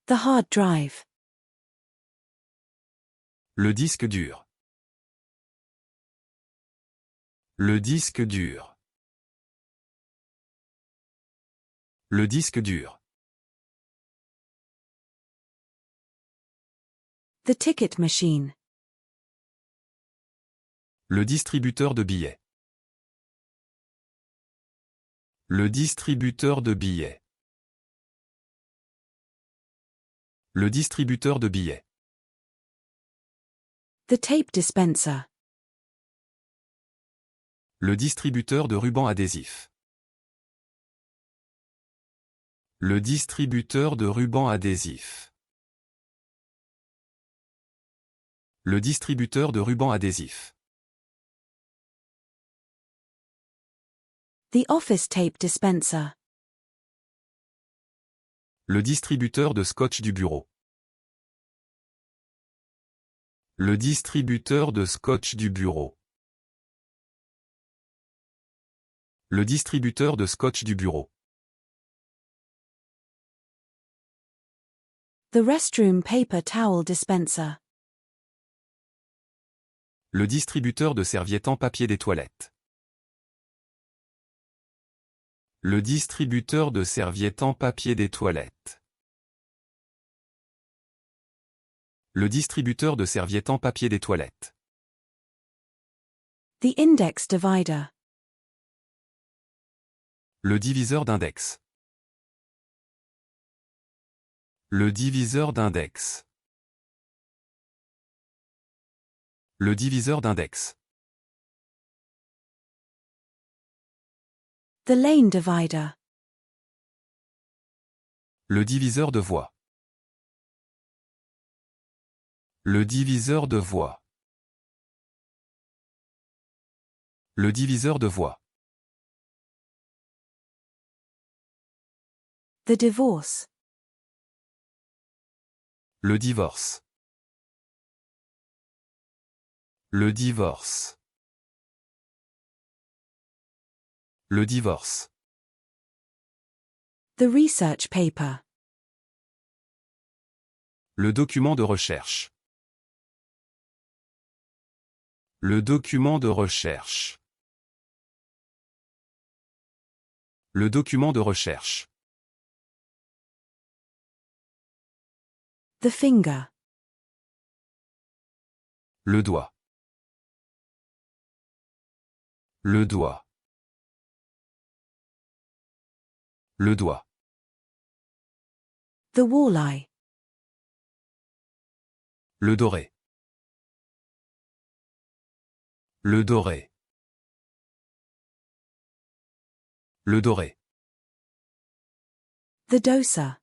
The hard drive. Le disque dur. Le disque dur. Le disque dur. The ticket machine. Le distributeur de billets. Le distributeur de billets. Le distributeur de billets. The tape dispenser. Le distributeur de rubans adhésifs. Le distributeur de rubans adhésifs. Le distributeur de rubans adhésifs. The office tape dispenser. Le distributeur de scotch du bureau. Le distributeur de scotch du bureau. Le distributeur de scotch du bureau. The restroom paper towel dispenser. Le distributeur de serviettes en papier des toilettes. Le distributeur de serviettes en papier des toilettes. Le distributeur de serviettes en papier des toilettes. The index divider. Le diviseur d'index. Le diviseur d'index. Le diviseur d'index. The lane divider. Le diviseur de voie. Le diviseur de voie. Le diviseur de voie. The divorce. Le divorce. Le divorce. Le divorce. The research paper. Le document de recherche. Le document de recherche. Le document de recherche. The finger. Le doigt. Le doigt. Le doigt. The walleye. Le doré. Le doré. Le doré. The doser.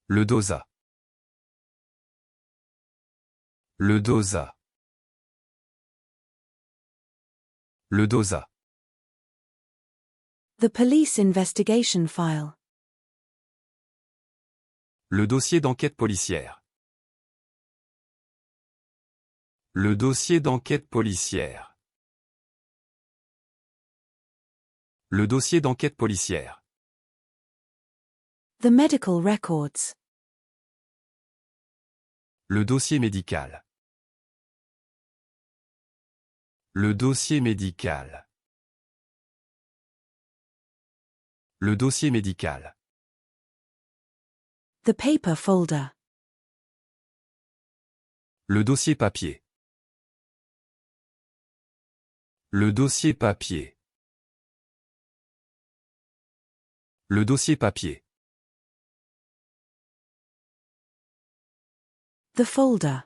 Le dosa. Le dosa. Le dosa. The police investigation file. Le dossier d'enquête policière. Le dossier d'enquête policière. Le dossier d'enquête policière. The medical records. Le dossier médical. Le dossier médical. Le dossier médical. The paper folder. Le dossier papier. Le dossier papier. Le dossier papier. The folder.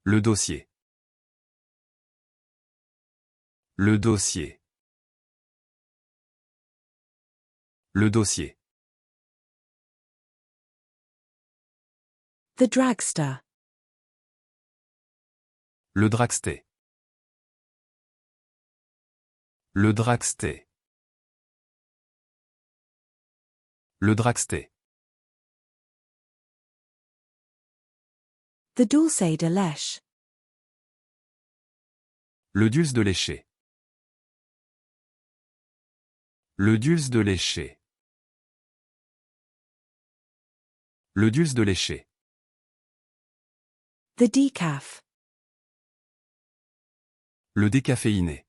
Le dossier. Le dossier. Le dossier. The dragster. Le dragster. Le dragster. Le dragster. The dulce de leche. Le dulce de lécher. Le dulce de lécher. Le dulce de lécher. The decaf. Le décaféiné.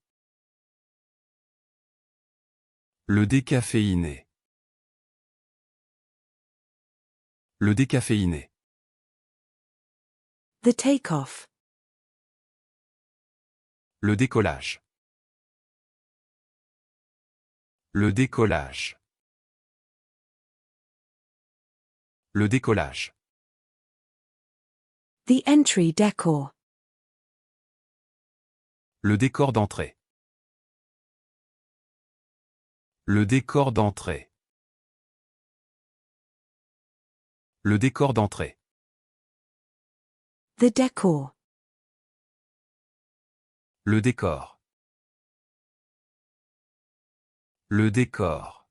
Le décaféiné. Le décaféiné. The takeoff. Le décollage. Le décollage. Le décollage. The entry decor. Le décor d'entrée. Le décor d'entrée. Le décor d'entrée. The decor. Le décor. Le décor.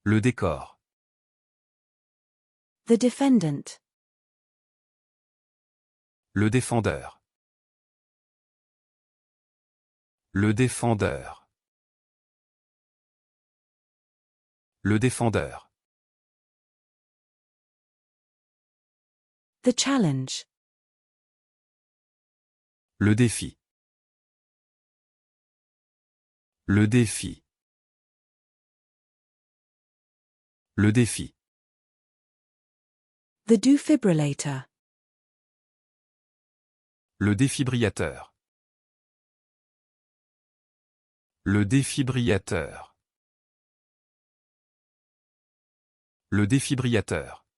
Le décor. The defendant. Le défendeur. Le défendeur. Le défendeur. The challenge. Le défi. Le défi. Le défi. The defibrillator. Le défibrillateur. Le défibrillateur. Le défibrillateur.